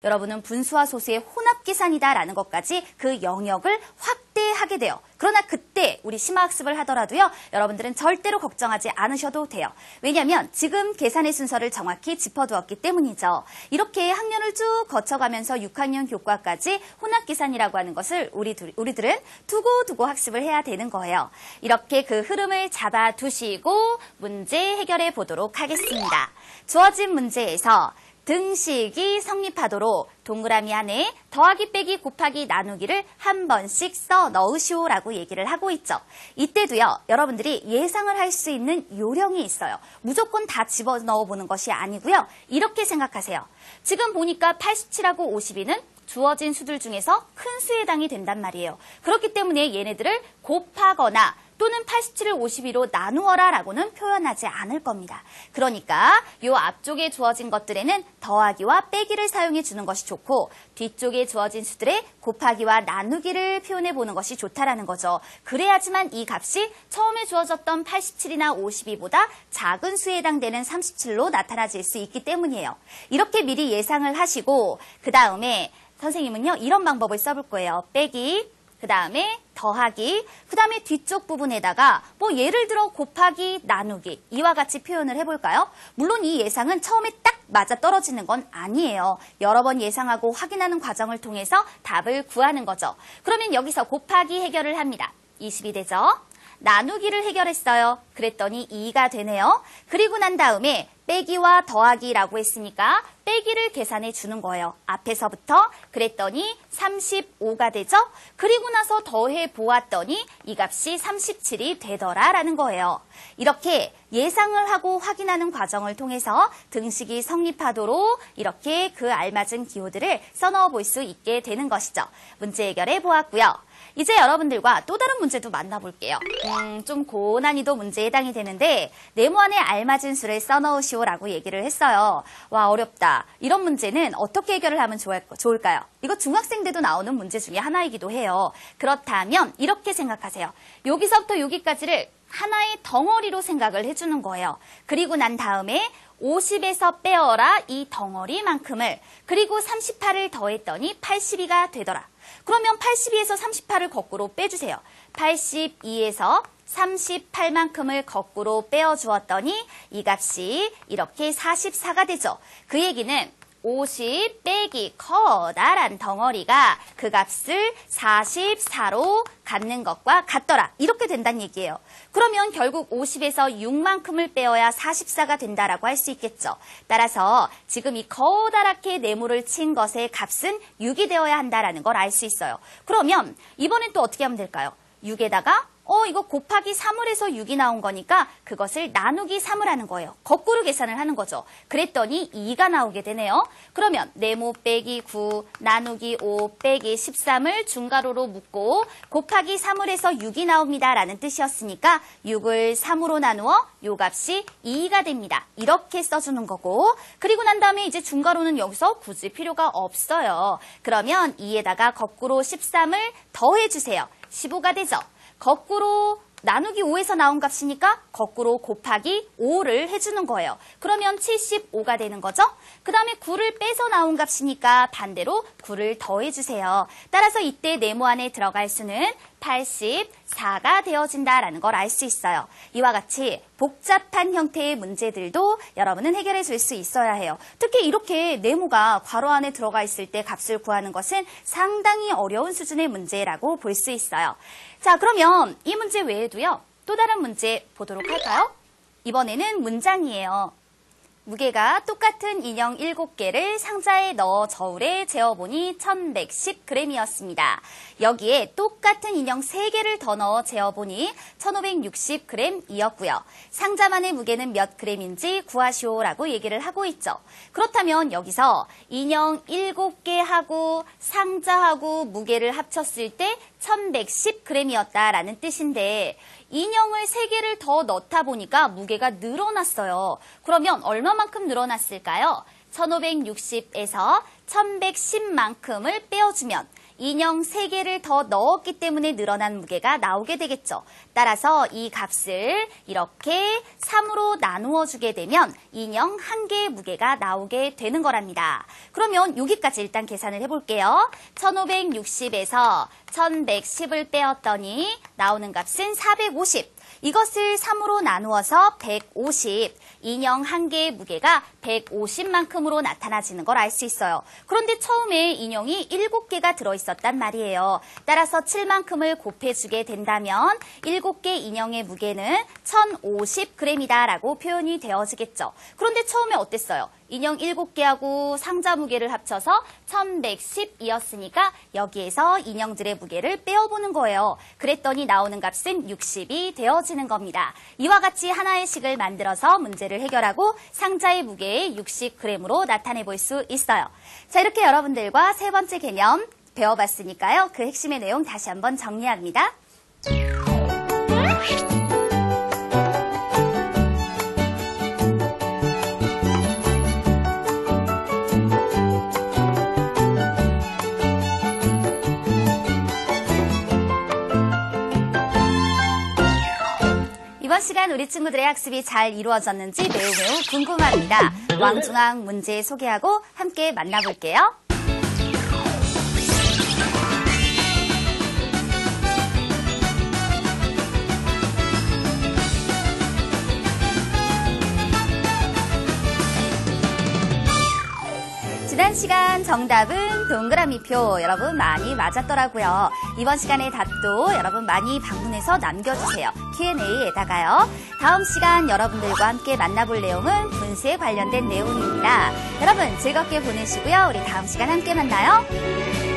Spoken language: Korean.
여러분은 분수와 소수의 혼합계산이다라는 것까지 그 영역을 확대하게 돼요. 그러나 그때 우리 심화학습을 하더라도요. 여러분들은 절대로 걱정하지 않으셔도 돼요. 왜냐하면 지금 계산의 순서를 정확히 짚어두었기 때문이죠. 이렇게 학년을 쭉 거쳐가면서 6학년 교과까지 혼합계산이라고 하는 것을 우리들은 두고두고 학습을 해야 되는 거예요. 이렇게 그 흐름을 잡아두시고 문제 해결해 보도록 하겠습니다. 주어진 문제에서 등식이 성립하도록 동그라미 안에 더하기 빼기 곱하기 나누기를 한 번씩 써 넣으시오라고 얘기를 하고 있죠. 이때도요. 여러분들이 예상을 할 수 있는 요령이 있어요. 무조건 다 집어넣어 보는 것이 아니고요. 이렇게 생각하세요. 지금 보니까 87하고 52는 주어진 수들 중에서 큰 수에 해당이 된단 말이에요. 그렇기 때문에 얘네들을 곱하거나 또는 87을 52로 나누어라 라고는 표현하지 않을 겁니다. 그러니까 이 앞쪽에 주어진 것들에는 더하기와 빼기를 사용해 주는 것이 좋고 뒤쪽에 주어진 수들의 곱하기와 나누기를 표현해 보는 것이 좋다라는 거죠. 그래야지만 이 값이 처음에 주어졌던 87이나 52보다 작은 수에 해당되는 37로 나타나질 수 있기 때문이에요. 이렇게 미리 예상을 하시고 그 다음에 선생님은요 이런 방법을 써볼 거예요. 빼기, 그 다음에 더하기, 그 다음에 뒤쪽 부분에다가 뭐 예를 들어 곱하기, 나누기 이와 같이 표현을 해볼까요? 물론 이 예상은 처음에 딱 맞아떨어지는 건 아니에요. 여러 번 예상하고 확인하는 과정을 통해서 답을 구하는 거죠. 그러면 여기서 곱하기 해결을 합니다. 20이 되죠? 나누기를 해결했어요. 그랬더니 2가 되네요. 그리고 난 다음에 빼기와 더하기라고 했으니까 빼기를 계산해 주는 거예요. 앞에서부터 그랬더니 35가 되죠. 그리고 나서 더해 보았더니 이 값이 37이 되더라라는 거예요. 이렇게 예상을 하고 확인하는 과정을 통해서 등식이 성립하도록 이렇게 그 알맞은 기호들을 써넣어 볼 수 있게 되는 것이죠. 문제 해결해 보았고요. 이제 여러분들과 또 다른 문제도 만나볼게요. 좀 고난이도 문제에 해당이 되는데 네모안에 알맞은 수를 써넣으시오라고 얘기를 했어요. 와 어렵다. 이런 문제는 어떻게 해결을 하면 좋을까요? 이거 중학생 때도 나오는 문제 중에 하나이기도 해요. 그렇다면 이렇게 생각하세요. 여기서부터 여기까지를 하나의 덩어리로 생각을 해주는 거예요. 그리고 난 다음에 50에서 빼어라 이 덩어리만큼을 그리고 38을 더했더니 82가 되더라. 그러면 82에서 38을 거꾸로 빼주세요. 82에서 38만큼을 거꾸로 빼어주었더니 이 값이 이렇게 44가 되죠. 그 얘기는 50 빼기 커다란 덩어리가 그 값을 44로 갖는 것과 같더라. 이렇게 된다는 얘기예요. 그러면 결국 50에서 6만큼을 빼어야 44가 된다라고 할 수 있겠죠. 따라서 지금 이 커다랗게 네모를 친 것의 값은 6이 되어야 한다라는 걸 알 수 있어요. 그러면 이번엔 또 어떻게 하면 될까요? 6에다가 이거 곱하기 3을 해서 6이 나온 거니까 그것을 나누기 3을 하는 거예요. 거꾸로 계산을 하는 거죠. 그랬더니 2가 나오게 되네요. 그러면 네모 빼기 9 나누기 5 빼기 13을 중괄호로 묶고 곱하기 3을 해서 6이 나옵니다. 라는 뜻이었으니까 6을 3으로 나누어 요 값이 2가 됩니다. 이렇게 써주는 거고 그리고 난 다음에 이제 중괄호는 여기서 굳이 필요가 없어요. 그러면 2에다가 거꾸로 13을 더해주세요. 15가 되죠. 거꾸로 나누기 5에서 나온 값이니까 거꾸로 곱하기 5를 해주는 거예요. 그러면 75가 되는 거죠. 그 다음에 9를 빼서 나온 값이니까 반대로 9를 더해주세요. 따라서 이때 네모 안에 들어갈 수는 84가 되어진다라는 걸 알 수 있어요. 이와 같이 복잡한 형태의 문제들도 여러분은 해결해 줄 수 있어야 해요. 특히 이렇게 네모가 괄호 안에 들어가 있을 때 값을 구하는 것은 상당히 어려운 수준의 문제라고 볼 수 있어요. 자, 그러면 이 문제 외에도요. 또 다른 문제 보도록 할까요? 이번에는 문장이에요. 무게가 똑같은 인형 7개를 상자에 넣어 저울에 재어보니 1110g이었습니다. 여기에 똑같은 인형 3개를 더 넣어 재어보니 1560g이었고요. 상자만의 무게는 몇 g인지 구하시오라고 얘기를 하고 있죠. 그렇다면 여기서 인형 7개하고 상자하고 무게를 합쳤을 때 1110g이었다라는 뜻인데 인형을 3개를 더 넣다 보니까 무게가 늘어났어요. 그러면 얼마만큼 늘어났을까요? 1560에서 1110만큼을 빼어주면 인형 3개를 더 넣었기 때문에 늘어난 무게가 나오게 되겠죠. 따라서 이 값을 이렇게 3으로 나누어 주게 되면 인형 1개의 무게가 나오게 되는 거랍니다. 그러면 여기까지 일단 계산을 해볼게요. 1560에서 1110을 빼었더니 나오는 값은 450. 이것을 3으로 나누어서 150, 인형 1개의 무게가 150만큼으로 나타나지는 걸 알 수 있어요. 그런데 처음에 인형이 7개가 들어있었단 말이에요. 따라서 7만큼을 곱해주게 된다면 7개 인형의 무게는 1050g이다 라고 표현이 되어지겠죠. 그런데 처음에 어땠어요? 인형 7개하고 상자 무게를 합쳐서 1110이었으니까 여기에서 인형들의 무게를 빼어보는 거예요. 그랬더니 나오는 값은 60이 되어지는 겁니다. 이와 같이 하나의 식을 만들어서 문제를 해결하고 상자의 무게에 60g으로 나타내 볼 수 있어요. 자, 이렇게 여러분들과 세 번째 개념 배워봤으니까요. 그 핵심의 내용 다시 한번 정리합니다. 이번 시간 우리 친구들의 학습이 잘 이루어졌는지 매우 궁금합니다. 왕중왕 문제 소개하고 함께 만나볼게요. 지난 시간 정답은 동그라미표. 여러분 많이 맞았더라고요. 이번 시간의 답도 여러분 많이 방문해서 남겨주세요. Q&A에다가요. 다음 시간 여러분들과 함께 만나볼 내용은 분수에 관련된 내용입니다. 여러분 즐겁게 보내시고요. 우리 다음 시간 함께 만나요.